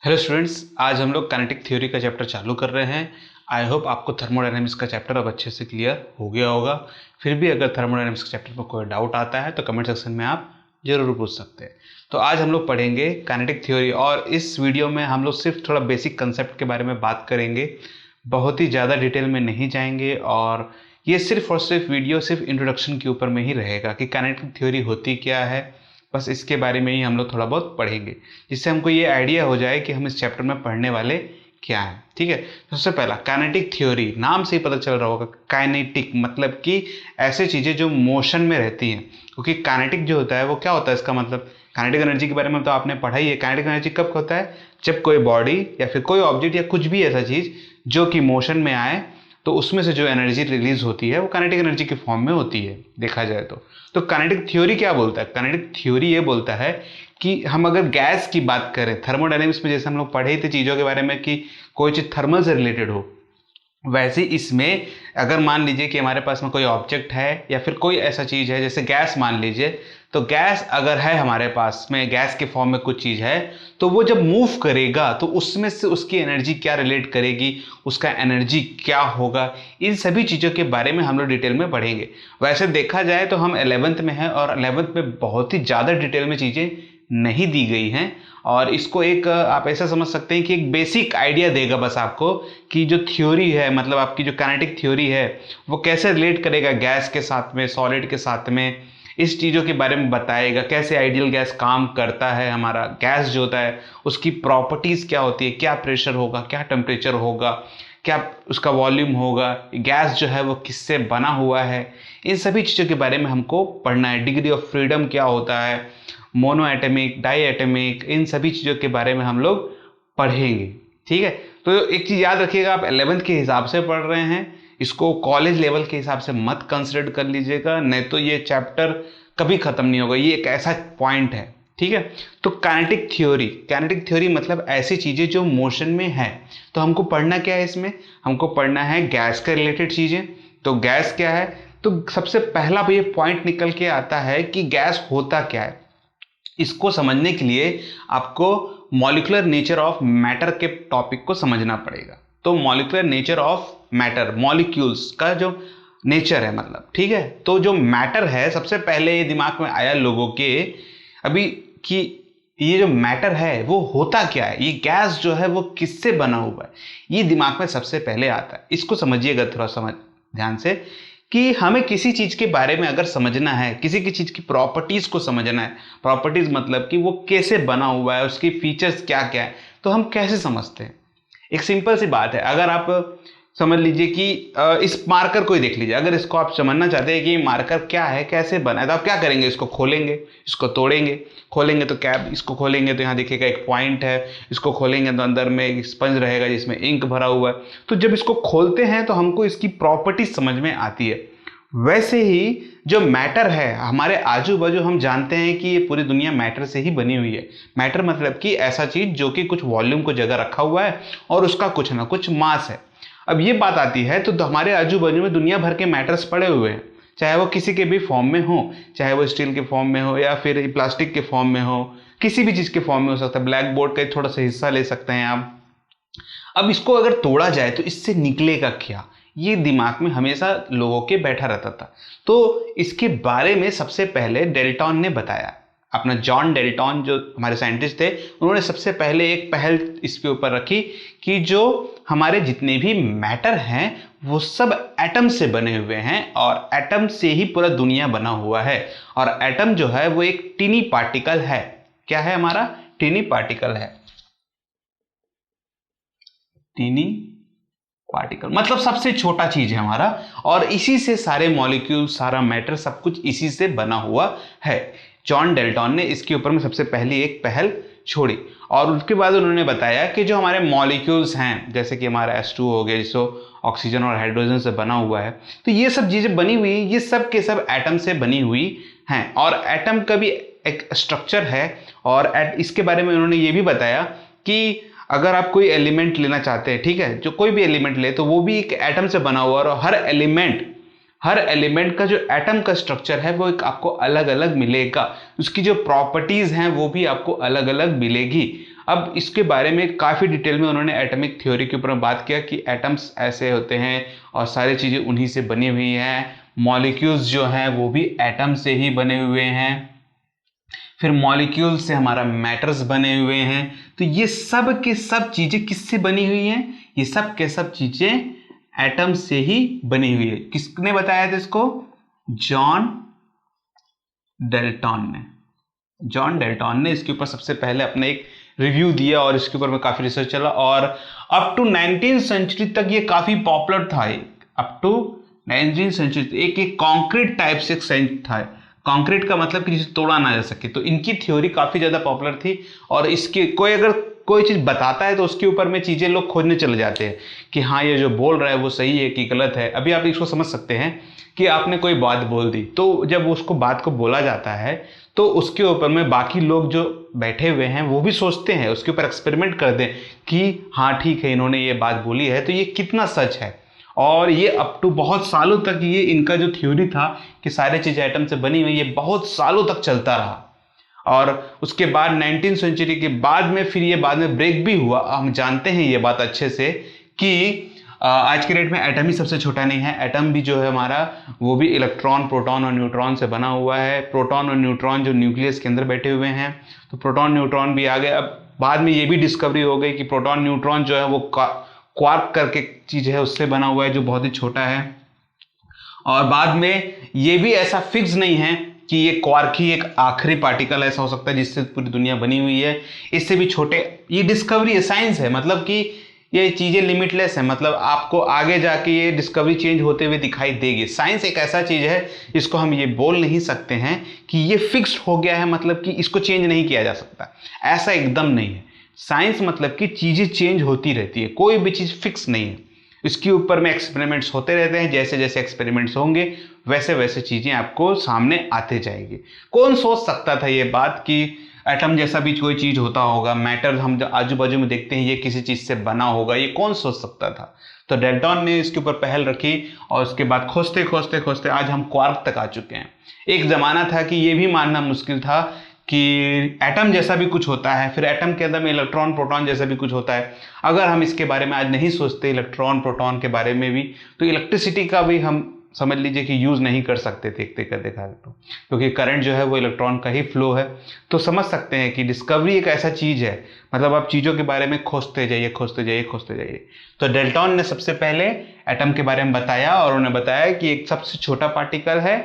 Hello students, आज हम लोग काइनेटिक थ्योरी का चैप्टर चालू कर रहे हैं। आई होप आपको थर्मोडायनेमिक्स का चैप्टर अब अच्छे से क्लियर हो गया होगा। फिर भी अगर थर्मोडायनेमिक्स के चैप्टर में कोई डाउट आता है तो कमेंट सेक्शन में आप जरूर पूछ सकते हैं। तो आज हम लोग पढ़ेंगे काइनेटिक थ्योरी और इस वीडियो में हम लोग सिर्फ थोड़ा बेसिक कंसेप्ट के बारे में बात करेंगे, बहुत ही ज़्यादा डिटेल में नहीं जाएंगे। और ये सिर्फ और सिर्फ वीडियो सिर्फ इंट्रोडक्शन के ऊपर में ही रहेगा कि काइनेटिक थ्योरी होती क्या है, बस इसके बारे में ही हम लोग थोड़ा बहुत पढ़ेंगे, जिससे हमको ये आइडिया हो जाए कि हम इस चैप्टर में पढ़ने वाले क्या है। ठीक है, सबसे पहला काइनेटिक थ्योरी, नाम से ही पता चल रहा होगा। काइनेटिक मतलब कि ऐसे चीज़ें जो मोशन में रहती हैं, क्योंकि काइनेटिक जो होता है वो क्या होता है, इसका मतलब काइनेटिक एनर्जी के बारे में तो आपने पढ़ा ही है। काइनेटिक एनर्जी कब होता है, जब कोई बॉडी या फिर कोई ऑब्जेक्ट या कुछ भी ऐसा चीज़ जो कि मोशन में आए तो उसमें से जो एनर्जी रिलीज होती है वो काइनेटिक एनर्जी के फॉर्म में होती है, देखा जाए तो काइनेटिक थ्योरी क्या बोलता है? काइनेटिक थ्योरी ये बोलता है कि हम अगर गैस की बात करें, थर्मोडायनेमिक्स में जैसे हम लोग पढ़े थे चीज़ों के बारे में कि कोई चीज़ थर्मल से रिलेटेड हो, वैसे इसमें अगर मान लीजिए कि हमारे पास में कोई ऑब्जेक्ट है या फिर कोई ऐसा चीज़ है, जैसे गैस मान लीजिए, तो गैस अगर है हमारे पास में, गैस के फॉर्म में कुछ चीज़ है, तो वो जब मूव करेगा तो उसमें से उसकी एनर्जी क्या रिलेट करेगी, उसका एनर्जी क्या होगा, इन सभी चीज़ों के बारे में हम लोग डिटेल में पढ़ेंगे। वैसे देखा जाए तो हम 11th में हैं और 11th में बहुत ही ज़्यादा डिटेल में चीज़ें नहीं दी गई हैं, और इसको एक आप ऐसा समझ सकते हैं कि एक बेसिक आइडिया देगा बस आपको कि जो थ्योरी है, मतलब आपकी जो काइनेटिक थ्योरी है वो कैसे रिलेट करेगा गैस के साथ में, सॉलिड के साथ में, इस चीज़ों के बारे में बताएगा। कैसे आइडियल गैस काम करता है, हमारा गैस जो होता है उसकी प्रॉपर्टीज़ क्या होती है, क्या प्रेशर होगा, क्या टेम्परेचर होगा, क्या उसका वॉल्यूम होगा, गैस जो है वो किससे बना हुआ है, इन सभी चीज़ों के बारे में हमको पढ़ना है। डिग्री ऑफ फ्रीडम क्या होता है, मोनो एटमिक, डाई एटमिक, इन सभी चीज़ों के बारे में हम लोग पढ़ेंगे। ठीक है, तो एक चीज़ याद रखिएगा, आप 11th के हिसाब से पढ़ रहे हैं, इसको कॉलेज लेवल के हिसाब से मत कंसिडर कर लीजिएगा, नहीं तो ये चैप्टर कभी ख़त्म नहीं होगा। ये एक ऐसा पॉइंट है। ठीक है, तो काइनेटिक थ्योरी, काइनेटिक थ्योरी मतलब ऐसी चीज़ें जो मोशन में है। तो हमको पढ़ना क्या है इसमें, हमको पढ़ना है गैस के रिलेटेड चीज़ें। तो गैस क्या है, तो सबसे पहला ये पॉइंट निकल के आता है कि गैस होता क्या है। इसको समझने के लिए आपको मॉलिक्यूलर नेचर ऑफ मैटर के टॉपिक को समझना पड़ेगा। तो molecular nature of matter, molecules का जो नेचर है, मतलब ठीक है, तो जो मैटर है, सबसे पहले ये दिमाग में आया लोगों के अभी कि ये जो मैटर है वो होता क्या है, ये गैस जो है वो किससे बना हुआ है, ये दिमाग में सबसे पहले आता है। इसको समझिएगा थोड़ा समझ ध्यान से कि हमें किसी चीज़ के बारे में अगर समझना है, किसी की चीज़ की प्रॉपर्टीज़ को समझना है, प्रॉपर्टीज़ मतलब कि वो कैसे बना हुआ है, उसकी फीचर्स क्या क्या है, तो हम कैसे समझते हैं। एक सिंपल सी बात है, अगर आप समझ लीजिए कि इस मार्कर को ही देख लीजिए, अगर इसको आप समझना चाहते हैं कि ये मार्कर क्या है, कैसे बना है, तो आप क्या करेंगे, इसको खोलेंगे, इसको तोड़ेंगे। खोलेंगे तो क्या, इसको खोलेंगे तो यहाँ देखिएगा एक पॉइंट है, इसको खोलेंगे तो अंदर में एक स्पंज रहेगा जिसमें इंक भरा हुआ है। तो जब इसको खोलते हैं तो हमको इसकी प्रॉपर्टी समझ में आती है। वैसे ही जो मैटर है हमारे आजू बाजू, हम जानते हैं कि ये पूरी दुनिया मैटर से ही बनी हुई है। मैटर मतलब कि ऐसा चीज जो कि कुछ वॉल्यूम को जगह रखा हुआ है और उसका कुछ ना कुछ मास है। अब ये बात आती है तो हमारे आजू बाजू में दुनिया भर के मैटर्स पड़े हुए हैं, चाहे वो किसी के भी फॉर्म में हो, चाहे वो स्टील के फॉर्म में हो या फिर प्लास्टिक के फॉर्म में हो, किसी भी चीज के फॉर्म में हो सकता है। ब्लैक बोर्ड का थोड़ा सा हिस्सा ले सकते हैं आप। अब इसको अगर तोड़ा जाए तो इससे निकलेगा क्या, ये दिमाग में हमेशा लोगों के बैठा रहता था। तो इसके बारे में सबसे पहले डेल्टॉन ने बताया, अपना जॉन डेल्टॉन जो हमारे साइंटिस्ट थे, उन्होंने सबसे पहले एक पहल इसके ऊपर रखी कि जो हमारे जितने भी मैटर हैं वो सब एटम से बने हुए हैं और एटम से ही पूरा दुनिया बना हुआ है। और एटम जो है वो एक टीनी पार्टिकल है। क्या है हमारा, टीनी पार्टिकल है। टीनी पार्टिकल मतलब सबसे छोटा चीज है हमारा, और इसी से सारे मॉलिक्यूल, सारा मैटर, सब कुछ इसी से बना हुआ है। जॉन डेल्टॉन ने इसके ऊपर में सबसे पहली एक पहल छोड़ी, और उसके बाद उन्होंने बताया कि जो हमारे मॉलिक्यूल्स हैं, जैसे कि हमारा H2 हो गया जिसको ऑक्सीजन और हाइड्रोजन से बना हुआ है, तो ये सब चीजें बनी हुई, ये सब के सब एटम से बनी हुई हैं। और एटम का भी एक स्ट्रक्चर है, और इसके बारे में उन्होंने ये भी बताया कि अगर आप कोई एलिमेंट लेना चाहते हैं, ठीक है, जो कोई भी एलिमेंट ले, तो वो भी एक एटम से बना हुआ है, और हर एलिमेंट का जो एटम का स्ट्रक्चर है वो एक आपको अलग अलग मिलेगा, उसकी जो प्रॉपर्टीज हैं वो भी आपको अलग अलग मिलेगी। अब इसके बारे में काफ़ी डिटेल में उन्होंने एटॉमिक थ्योरी के ऊपर बात किया कि एटम्स ऐसे होते हैं और सारी चीज़ें उन्हीं से बनी हुई हैं, मॉलिक्यूल्स जो हैं वो भी एटम से ही बने हुए हैं, फिर मॉलिक्यूल से हमारा मैटर्स बने हुए हैं। तो ये सब के सब चीज़ें किससे बनी हुई हैं? ये सब के सब चीज़ें एटम से ही बनी हुई है। किसने बताया था इसको? जॉन डेल्टन ने। जॉन डेल्टन ने इसके ऊपर सबसे पहले अपने एक रिव्यू दिया और इसके ऊपर में काफ़ी रिसर्च चला और अप टू 19th सेंचुरी तक ये काफ़ी पॉपुलर था। अप टू 19th सेंचुरी एक कॉन्क्रीट टाइप से सेंट था। कॉन्क्रीट का मतलब कि जिसे तोड़ा ना जा सके, तो इनकी थ्योरी काफ़ी ज़्यादा पॉपुलर थी और इसके अगर कोई चीज़ बताता है तो उसके ऊपर में चीज़ें लोग खोजने चले जाते हैं कि हाँ ये जो बोल रहा है वो सही है कि गलत है। अभी आप इसको समझ सकते हैं कि आपने कोई बात बोल दी, तो जब उसको बात को बोला जाता है तो उसके ऊपर में बाकी लोग जो बैठे हुए हैं वो भी सोचते हैं, उसके ऊपर एक्सपेरिमेंट करते हैं कि हाँ ठीक है इन्होंने ये बात बोली है तो ये कितना सच है। और ये अप टू बहुत सालों तक ये इनका जो थ्योरी था कि सारी चीज़ें एटम से बनी हुई, ये बहुत सालों तक चलता रहा। और उसके बाद 19th सेंचुरी के बाद में फिर ये बाद में ब्रेक भी हुआ। हम जानते हैं ये बात अच्छे से कि आज के डेट में एटम ही सबसे छोटा नहीं है। एटम भी जो है हमारा वो भी इलेक्ट्रॉन, प्रोटॉन और न्यूट्रॉन से बना हुआ है। प्रोटॉन और न्यूट्रॉन जो न्यूक्लियस के अंदर बैठे हुए हैं, तो प्रोटॉन न्यूट्रॉन भी आ गए। अब बाद में ये भी डिस्कवरी हो गई कि प्रोटॉन न्यूट्रॉन जो है वो क्वार्क करके चीज़ है उससे बना हुआ है जो बहुत ही छोटा है। और बाद में ये भी ऐसा फिक्स नहीं है कि ये क्वार्क ही एक आखिरी पार्टिकल ऐसा हो सकता है जिससे पूरी दुनिया बनी हुई है। इससे भी छोटे, ये डिस्कवरी है, साइंस है, मतलब कि ये चीज़ें लिमिटलेस है। मतलब आपको आगे जाके ये डिस्कवरी चेंज होते हुए दिखाई देगी। साइंस एक ऐसा चीज़ है इसको हम ये बोल नहीं सकते हैं कि ये फिक्स्ड हो गया है, मतलब कि इसको चेंज नहीं किया जा सकता, ऐसा एकदम नहीं है। साइंस मतलब कि चीज़ें चेंज होती रहती है, कोई भी चीज़ फिक्स नहीं है। इसके ऊपर में एक्सपेरिमेंट्स होते रहते हैं, जैसे जैसे एक्सपेरिमेंट्स होंगे वैसे वैसे चीज़ें आपको सामने आते जाएगी। कौन सोच सकता था ये बात कि एटम जैसा भी कोई चीज़ होता होगा, मैटर हम जो आजू बाजू में देखते हैं ये किसी चीज़ से बना होगा, ये कौन सोच सकता था? तो डेल्टन ने इसके ऊपर पहल रखी और उसके बाद खोजते खोजते खोजते आज हम क्वार्क तक आ चुके हैं। एक ज़माना था कि ये भी मानना मुश्किल था कि एटम जैसा भी कुछ होता है, फिर एटम के अंदर में इलेक्ट्रॉन प्रोटॉन जैसा भी कुछ होता है। अगर हम इसके बारे में आज नहीं सोचते, इलेक्ट्रॉन प्रोटॉन के बारे में भी, तो इलेक्ट्रिसिटी का भी हम समझ लीजिए कि यूज़ नहीं कर सकते थे देखा तो, क्योंकि करंट जो है वो इलेक्ट्रॉन का ही फ्लो है। तो समझ सकते हैं कि डिस्कवरी एक ऐसा चीज़ है, मतलब आप चीज़ों के बारे में खोजते जाइए खोजते जाइए खोजते जाइए। तो डेल्टन ने सबसे पहले एटम के बारे में बताया और उन्होंने बताया कि एक सबसे छोटा पार्टिकल है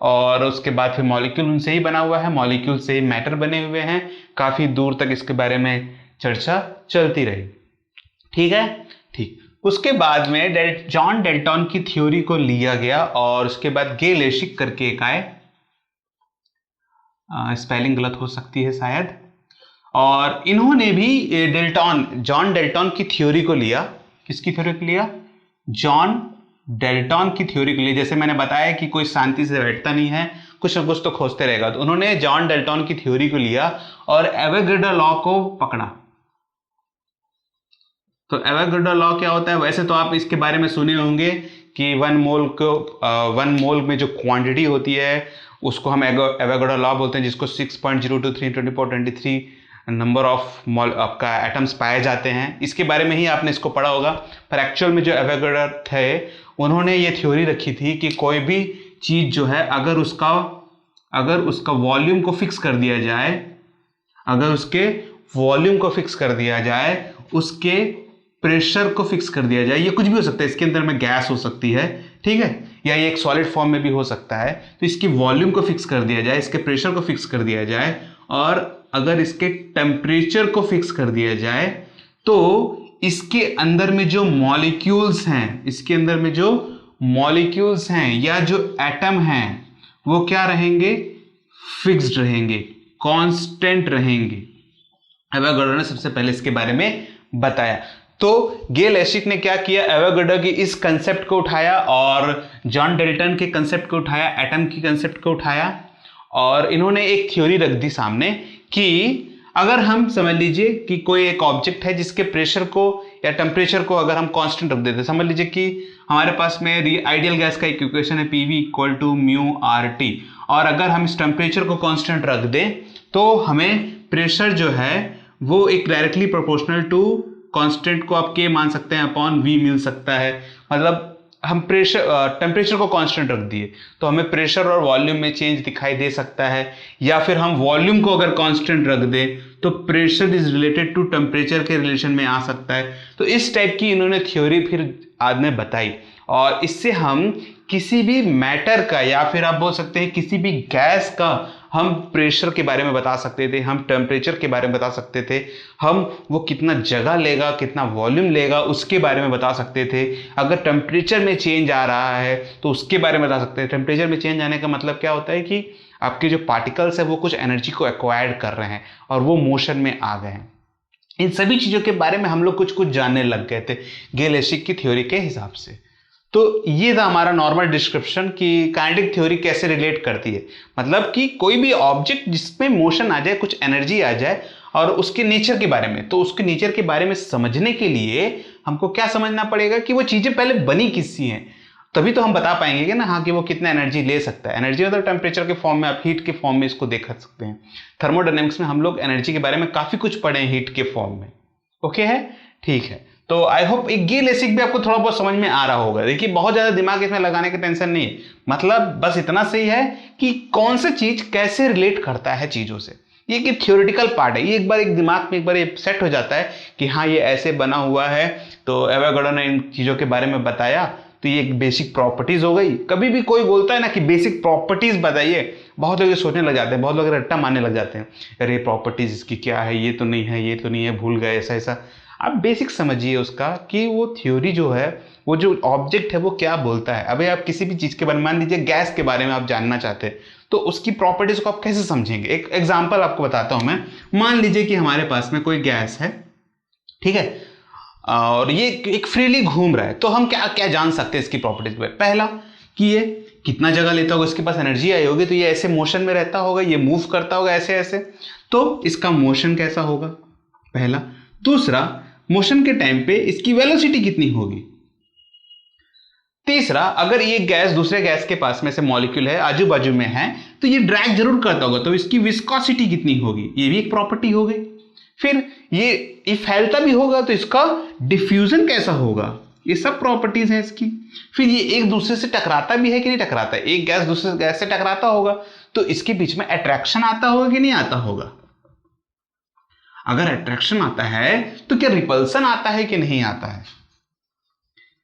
और उसके बाद फिर मॉलिक्यूल उनसे ही बना हुआ है, मॉलिक्यूल से ही मैटर बने हुए हैं। काफ़ी दूर तक इसके बारे में चर्चा चलती रही। ठीक है, ठीक। उसके बाद में जॉन डेल्टन की थ्योरी को लिया गया और उसके बाद गे लेशिक करके एक आए, स्पेलिंग गलत हो सकती है शायद, और इन्होंने भी जॉन डेल्टन की थ्योरी को लिया। किसकी थ्योरी को लिया? जॉन डेल्टन की थ्योरी के लिए। जैसे मैंने बताया कि कोई शांति से बैठता नहीं है, कुछ ना कुछ तो खोजते रहेगा, तो उन्होंने जॉन डेल्टन की थ्योरी को लिया और एवोगाड्रो लॉ को पकड़ा। तो एवोगाड्रो लॉ क्या होता है? वैसे तो आप इसके बारे में सुने होंगे कि वन मोल में जो क्वांटिटी होती है उसको हम एवोगाड्रो लॉ बोलते हैं, जिसको 6.02 नंबर ऑफ मॉल आपका एटम्स पाए जाते हैं। इसके बारे में ही आपने इसको पढ़ा होगा, पर एक्चुअल में जो एवोगाड्रो थे उन्होंने ये थ्योरी रखी थी कि कोई भी चीज़ जो है अगर उसका वॉल्यूम को फिक्स कर दिया जाए, अगर उसके वॉल्यूम को फिक्स कर दिया जाए, उसके प्रेशर को फिक्स कर दिया जाए, ये कुछ भी हो सकता है, इसके अंदर में गैस हो सकती है, ठीक है, या ये एक सॉलिड फॉर्म में भी हो सकता है। तो इसकी वॉल्यूम को फिक्स कर दिया जाए, इसके प्रेशर को फिक्स कर दिया जाए और अगर इसके टेम्परेचर को फिक्स कर दिया जाए, तो इसके अंदर में जो मॉलिक्यूल्स हैं, या जो एटम हैं वो क्या रहेंगे? फिक्स्ड रहेंगे, कांस्टेंट रहेंगे। एवोगाड्रो ने सबसे पहले इसके बारे में बताया। तो गे लेशिक ने क्या किया? एवोगाड्रो की इस कंसेप्ट को उठाया और जॉन डेल्टन के कंसेप्ट को उठाया, एटम की कंसेप्ट को उठाया और इन्होंने एक थ्योरी रख दी सामने कि अगर हम समझ लीजिए कि कोई एक ऑब्जेक्ट है जिसके प्रेशर को या टेम्परेचर को अगर हम कांस्टेंट रख देते, समझ लीजिए कि हमारे पास में आइडियल गैस का एक इक्वेशन है PV = μRT, और अगर हम इस टेम्परेचर को कांस्टेंट रख दें तो हमें प्रेशर जो है वो एक डायरेक्टली प्रोपोर्शनल टू कांस्टेंट को आप के मान सकते हैं अपॉन वी मिल सकता है। मतलब हम टेम्परेचर को कांस्टेंट रख दिए तो हमें प्रेशर और वॉल्यूम में चेंज दिखाई दे सकता है, या फिर हम वॉल्यूम को अगर कांस्टेंट रख दें तो pressure is related to temperature के रिलेशन में आ सकता है। तो इस टाइप की इन्होंने थ्योरी फिर आज में बताई, और इससे हम किसी भी मैटर का या फिर आप बोल सकते हैं किसी भी गैस का हम प्रेशर के बारे में बता सकते थे, हम टेम्परेचर के बारे में बता सकते थे, हम वो कितना जगह लेगा, कितना वॉल्यूम लेगा उसके बारे में बता सकते थे। अगर टेम्परेचर में चेंज आ रहा है तो उसके बारे में बता सकते हैं। टेम्परेचर में चेंज आने का मतलब क्या होता है कि आपके जो पार्टिकल्स है वो कुछ एनर्जी को एक्वायर्ड कर रहे हैं और वो मोशन में आ गए हैं। इन सभी चीज़ों के बारे में हम लोग कुछ कुछ जानने लग गए थे गेलेसिक की थ्योरी के हिसाब से। तो ये था हमारा नॉर्मल डिस्क्रिप्शन कि काइनेटिक थ्योरी कैसे रिलेट करती है। मतलब कि कोई भी ऑब्जेक्ट जिसमें मोशन आ जाए, कुछ एनर्जी आ जाए, और उसके नेचर के बारे में, तो उसके नेचर के बारे में समझने के लिए हमको क्या समझना पड़ेगा कि वो चीज़ें पहले बनी किससी हैं, तभी तो हम बता पाएंगे कि ना हाँ कि वो कितना एनर्जी ले सकता है। एनर्जी मतलब टेम्परेचर के फॉर्म में, आप हीट के फॉर्म में इसको देख सकते हैं। थर्मोडायनेमिक्स में हम लोग एनर्जी के बारे में काफ़ी कुछ पढ़े हैं हीट के फॉर्म में। ओके है, ठीक है। तो आई होप एक ये बेसिक भी आपको थोड़ा बहुत समझ में आ रहा होगा। देखिए बहुत ज़्यादा दिमाग इसमें लगाने की टेंशन नहीं है, मतलब बस इतना सही है कि कौन सा चीज़ कैसे रिलेट करता है चीज़ों से। ये कि थियोरेटिकल पार्ट है, ये एक बार एक दिमाग में एक बार ये सेट हो जाता है कि हाँ ये ऐसे बना हुआ है। तो एवोगाड्रो ने इन चीज़ों के बारे में बताया, तो ये एक बेसिक प्रॉपर्टीज हो गई। कभी भी कोई बोलता है ना कि बेसिक प्रॉपर्टीज बताइए, बहुत लोग ये सोचने लग जाते हैं, बहुत लोग रट्टा मारने लग जाते हैं, अरे प्रॉपर्टीज इसकी क्या है, ये तो नहीं है, ये तो नहीं है, भूल गए, ऐसा ऐसा। आप बेसिक समझिए उसका कि वो थ्योरी जो है, वो जो ऑब्जेक्ट है वो क्या बोलता है। अभी आप किसी भी चीज़ के बारे में, मान लीजिए गैस के बारे में आप जानना चाहते हैं, तो उसकी प्रॉपर्टीज को आप कैसे समझेंगे। एक एग्जाम्पल आपको बताता हूँ मैं। मान लीजिए कि हमारे पास में कोई गैस है, ठीक है, और ये एक फ्रीली घूम रहा है, तो हम क्या क्या जान सकते हैं इसकी प्रॉपर्टीज में। पहला कि ये कितना जगह लेता होगा, इसके पास एनर्जी आई होगी, तो ये ऐसे मोशन में रहता होगा, ये मूव करता होगा ऐसे ऐसे, तो इसका मोशन कैसा होगा, पहला। दूसरा, मोशन के टाइम पे इसकी वेलोसिटी कितनी होगी। तीसरा, अगर ये गैस दूसरे गैस के पास में से मॉलिक्यूल है, आजू बाजू में है, तो ये ड्रैग जरूर करता होगा, तो इसकी विस्कोसिटी कितनी होगी, ये भी एक प्रॉपर्टी हो गई। फिर ये फैलता भी होगा तो इसका डिफ्यूजन कैसा होगा, ये सब प्रॉपर्टीज हैं इसकी। फिर ये एक दूसरे से टकराता भी है कि नहीं टकराता है, एक गैस दूसरे गैस से टकराता होगा तो इसके बीच में अट्रैक्शन आता होगा कि नहीं आता होगा। अगर अट्रैक्शन आता है तो क्या रिपल्सन आता है कि नहीं आता है।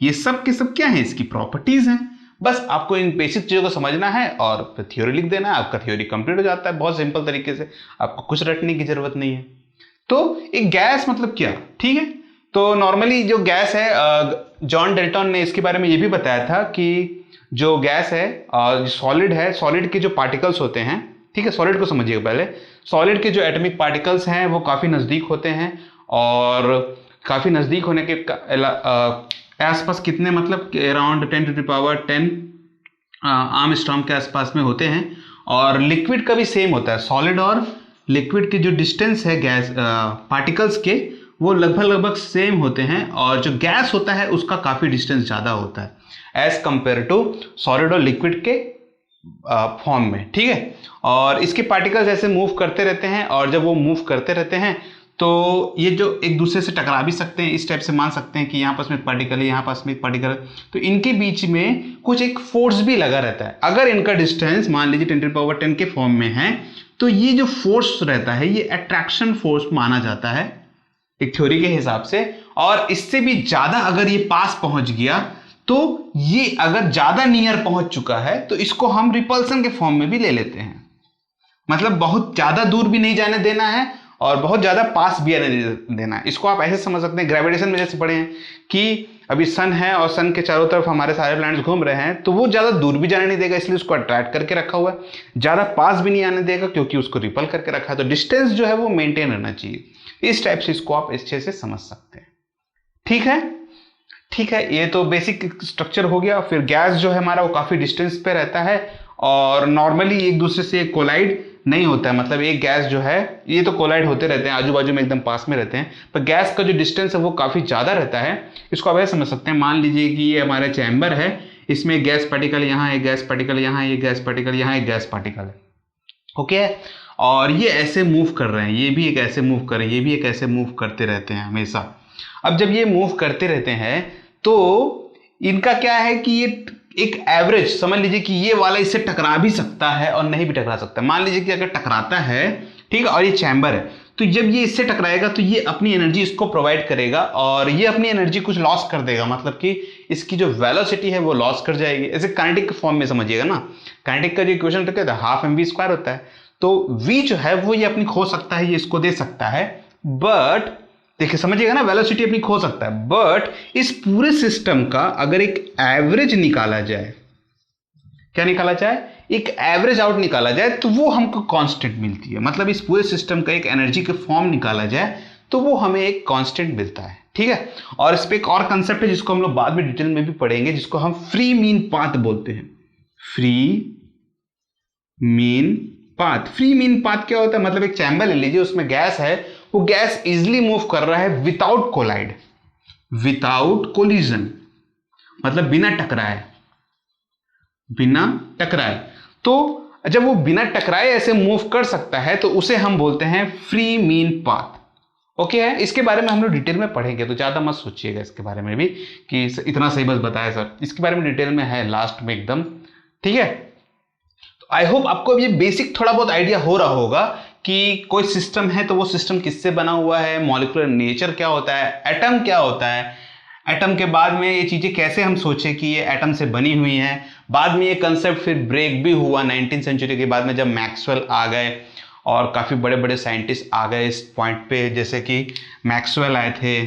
ये सब के सब क्या है, इसकी प्रॉपर्टीज हैं। बस आपको इन बेसिक चीजों को समझना है और फिर थ्योरी लिख देना है, आपका थ्योरी कंप्लीट हो जाता है बहुत सिंपल तरीके से, आपको कुछ रटने की जरूरत नहीं है। तो एक गैस मतलब क्या, ठीक है। तो नॉर्मली जो गैस है, जॉन डेल्टन ने इसके बारे में ये भी बताया था कि जो गैस है, सॉलिड है, सॉलिड के जो पार्टिकल्स होते हैं, ठीक है, सॉलिड को समझिएगा पहले। सॉलिड के जो एटॉमिक पार्टिकल्स हैं वो काफ़ी नज़दीक होते हैं, और काफ़ी नज़दीक होने के आसपास कितने, मतलब अराउंड 10⁻10 आर्मस्ट्रॉन्ग के आसपास में होते हैं। और लिक्विड का भी सेम होता है, सॉलिड और लिक्विड की जो डिस्टेंस है गैस पार्टिकल्स के, वो लगभग सेम होते हैं, और जो गैस होता है उसका काफ़ी डिस्टेंस ज़्यादा होता है एज कंपेयर टू सॉलिड और लिक्विड के फॉर्म में, ठीक है। और इसके पार्टिकल्स ऐसे मूव करते रहते हैं, और जब वो मूव करते रहते हैं तो ये जो एक दूसरे से टकरा भी सकते हैं, इस टाइप से मान सकते हैं कि यहाँ पास में पार्टिकल है, यहाँ पास में पार्टिकल है, तो इनके बीच में कुछ एक फोर्स भी लगा रहता है। अगर इनका डिस्टेंस मान लीजिए 10⁻10 के फॉर्म में है, तो ये जो फोर्स रहता है ये अट्रैक्शन फोर्स माना जाता है एक थ्योरी के हिसाब से। और इससे भी ज्यादा अगर ये पास पहुंच गया, तो ये अगर ज्यादा नियर पहुंच चुका है, तो इसको हम रिपल्सन के फॉर्म में भी ले लेते हैं। मतलब बहुत ज्यादा दूर भी नहीं जाने देना है और बहुत ज्यादा पास भी आने देना है। इसको आप ऐसे समझ सकते हैं, ग्रेविटेशन में जैसे पढ़े हैं कि अभी सन है और सन के चारों तरफ हमारे सारे प्लैनेट्स घूम रहे हैं, तो वो ज्यादा दूर भी जाने नहीं देगा, इसलिए उसको अट्रैक्ट करके रखा हुआ है। ज्यादा पास भी नहीं आने देगा क्योंकि उसको रिपल करके रखा है, तो डिस्टेंस जो है वो मेंटेन रहना चाहिए। इस टाइप से इसको आप अच्छे से समझ सकते हैं, ठीक है। ठीक है, ये तो बेसिक स्ट्रक्चर हो गया। फिर गैस जो है हमारा वो काफी डिस्टेंस पे रहता है, और नॉर्मली एक दूसरे से कोलाइड नहीं होता है। मतलब एक गैस जो है, ये तो कोलाइड होते रहते हैं, आजू बाजू में एकदम पास में रहते हैं, पर गैस का जो डिस्टेंस है वो काफी ज्यादा रहता है। इसको आप ऐसे समझ सकते हैं, मान लीजिए कि ये हमारा चैम्बर है, इसमें गैस पार्टिकल यहाँ है, गैस पार्टिकल यहाँ है, ये गैस पार्टिकल यहाँ है, गैस पार्टिकल है, ओके। और ये ऐसे मूव कर रहे हैं, ये भी एक ऐसे मूव कर रहे हैं, ये भी एक ऐसे मूव करते रहते हैं हमेशा। अब जब ये मूव करते रहते हैं तो इनका क्या है कि ये एक एवरेज समझ लीजिए कि ये वाला इससे टकरा भी सकता है और नहीं भी टकरा सकता। मान लीजिए कि अगर टकराता है, ठीक है, और ये चैम्बर है, तो जब ये इससे टकराएगा तो ये अपनी एनर्जी इसको प्रोवाइड करेगा और ये अपनी एनर्जी कुछ लॉस कर देगा, मतलब कि इसकी जो वेलोसिटी है वो लॉस कर जाएगी। ऐसे काइनेटिक के फॉर्म में समझिएगा ना, काइनेटिक का जो इक्वेशन होता है हाफ mv स्क्वायर होता है, तो v जो है वो ये अपनी खो सकता है, ये इसको दे सकता है, बट देखिए समझिएगा ना, वेलोसिटी अपनी खो सकता है, बट इस पूरे सिस्टम का अगर एक एवरेज निकाला जाए, क्या निकाला जाए, एक एवरेज आउट निकाला जाए, तो वो हमको कांस्टेंट मिलती है। मतलब इस पूरे सिस्टम का एक एनर्जी के फॉर्म निकाला जाए तो वो हमें एक कांस्टेंट मिलता है, ठीक है। और इस पे एक और कंसेप्ट है जिसको हम लोग बाद में डिटेल में भी पढ़ेंगे, जिसको हम फ्री मीन पाथ बोलते हैं। Free mean path, free mean path क्या होता है, मतलब एक चैम्बर ले लीजिए, उसमें गैस है, वो गैस इजिली मूव कर रहा है विदाउट कोलाइड, विदाउट कोलिजन, मतलब बिना टकराए, बिना टकराए। तो जब वो बिना टकराए ऐसे मूव कर सकता है तो उसे हम बोलते हैं फ्री मीन पाथ। ओके है, इसके बारे में हम लोग डिटेल में पढ़ेंगे, तो ज्यादा मत सोचिएगा इसके बारे में भी कि इतना सही बस बताया सर, इसके बारे में डिटेल में है लास्ट में एकदम, ठीक है। तो आई होप आपको अब ये बेसिक थोड़ा बहुत आइडिया हो रहा होगा कि कोई सिस्टम है तो वो सिस्टम किससे बना हुआ है, मॉलिक्यूलर नेचर क्या होता है, एटम क्या होता है, एटम के बाद में ये चीजें कैसे हम सोचे कि ये एटम से बनी हुई हैं। बाद में ये कंसेप्ट फिर ब्रेक भी हुआ 19वीं सेंचुरी के बाद में, जब मैक्सवेल आ गए और काफी बड़े बड़े साइंटिस्ट आ गए इस पॉइंट पे, जैसे कि मैक्सवेल आए थे,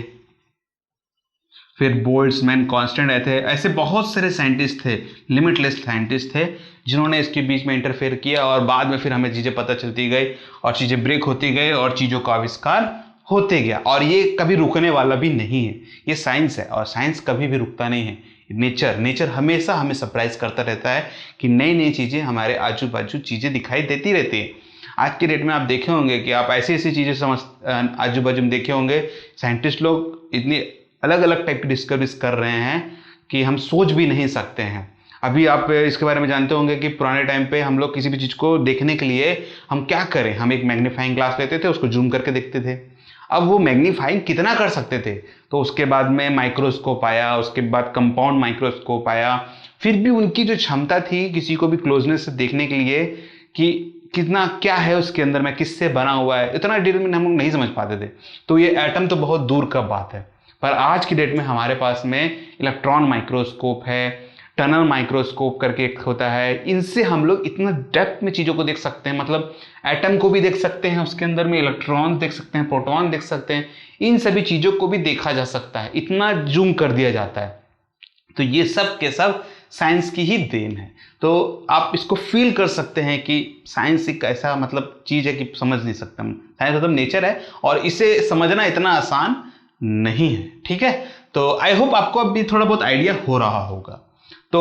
फिर बोल्ट्जमैन, कांस्टेंट आए थे, ऐसे बहुत सारे साइंटिस्ट थे, लिमिटलेस साइंटिस्ट थे जिन्होंने इसके बीच में इंटरफेयर किया और बाद में फिर हमें चीजें पता चलती गई और चीजें ब्रेक होती गई और चीजों का आविष्कार होते गया। और ये कभी रुकने वाला भी नहीं है, ये साइंस है और साइंस कभी भी रुकता नहीं है। नेचर हमेशा हमें सरप्राइज करता रहता है कि नई नई चीजें हमारे आजू बाजू चीजें दिखाई देती रहती है। आज के डेट में आप देखे होंगे कि आप ऐसी ऐसी चीजें आजू बाजू में देखे होंगे, साइंटिस्ट लोग इतनी अलग अलग टाइप की डिस्कवरीज कर रहे हैं कि हम सोच भी नहीं सकते हैं। अभी आप इसके बारे में जानते होंगे कि पुराने टाइम पे हम लोग किसी भी चीज को देखने के लिए हम क्या करें, हम एक मैग्नीफाइंग ग्लास लेते थे, उसको जूम करके देखते थे। अब वो मैग्नीफाइंग कितना कर सकते थे, तो उसके बाद में माइक्रोस्कोप आया, उसके बाद कंपाउंड माइक्रोस्कोप आया, फिर भी उनकी जो क्षमता थी किसी को भी क्लोजनेस से देखने के लिए कि कितना क्या है उसके अंदर में, किससे बना हुआ है, इतना डिटेल में हम लोग नहीं समझ पाते थे। तो ये एटम तो बहुत दूर का बात है, पर आज की डेट में हमारे पास में इलेक्ट्रॉन माइक्रोस्कोप है, टनल माइक्रोस्कोप करके एक होता है, इनसे हम लोग इतना डेप्थ में चीज़ों को देख सकते हैं, मतलब एटम को भी देख सकते हैं, उसके अंदर में इलेक्ट्रॉन देख सकते हैं, प्रोटॉन देख सकते हैं, इन सभी चीज़ों को भी देखा जा सकता है, इतना जूम कर दिया जाता है। तो ये सब के सब साइंस की ही देन है। तो आप इसको फील कर सकते हैं कि साइंस एक ऐसा मतलब चीज़ है कि समझ नहीं सकते हम, साइंस मतलब नेचर है और इसे समझना इतना आसान नहीं है, ठीक है। तो आई होप आपको अब भी थोड़ा बहुत आइडिया हो रहा होगा। तो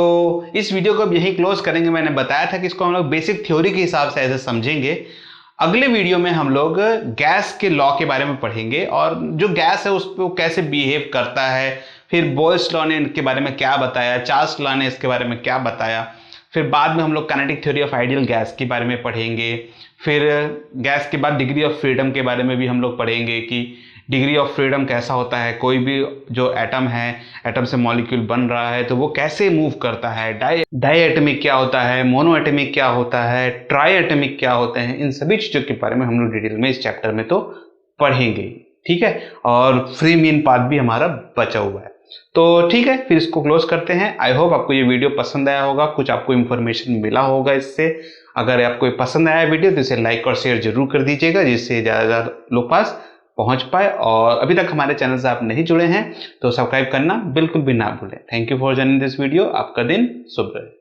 इस वीडियो को अब यहीं क्लोज करेंगे। मैंने बताया था कि इसको हम लोग बेसिक थ्योरी के हिसाब से ऐसे समझेंगे। अगले वीडियो में हम लोग गैस के लॉ के बारे में पढ़ेंगे और जो गैस है उस पर वो कैसे बिहेव करता है, फिर बोयल्स लॉ ने इनके बारे में क्या बताया, चार्ल्स लॉ ने इसके बारे में क्या बताया, फिर बाद में हम लोग kinetic theory of ideal gas के बारे में पढ़ेंगे, फिर गैस के बाद डिग्री ऑफ फ्रीडम के बारे में भी हम लोग पढ़ेंगे कि डिग्री ऑफ फ्रीडम कैसा होता है, कोई भी जो एटम है, एटम से मॉलिक्यूल बन रहा है तो वो कैसे मूव करता है, डाई एटमिक क्या होता है, मोनो एटमिक क्या होता है, ट्राई एटमिक क्या होते हैं, इन सभी चीज़ों के बारे में हम लोग डिटेल में इस चैप्टर में तो पढ़ेंगे, ठीक है। और फ्री मीन पाथ भी हमारा बचा हुआ है। तो ठीक है, फिर इसको क्लोज करते हैं। आई होप आपको ये वीडियो पसंद आया होगा, कुछ आपको इन्फॉर्मेशन मिला होगा इससे। अगर आपको पसंद आया वीडियो तो इसे लाइक और शेयर जरूर कर दीजिएगा, जिससे ज़्यादा लोग पास पहुंच पाए। और अभी तक हमारे चैनल से आप नहीं जुड़े हैं तो सब्सक्राइब करना बिल्कुल भी ना भूलें। Thank you for joining this video. आपका दिन शुभ रहे।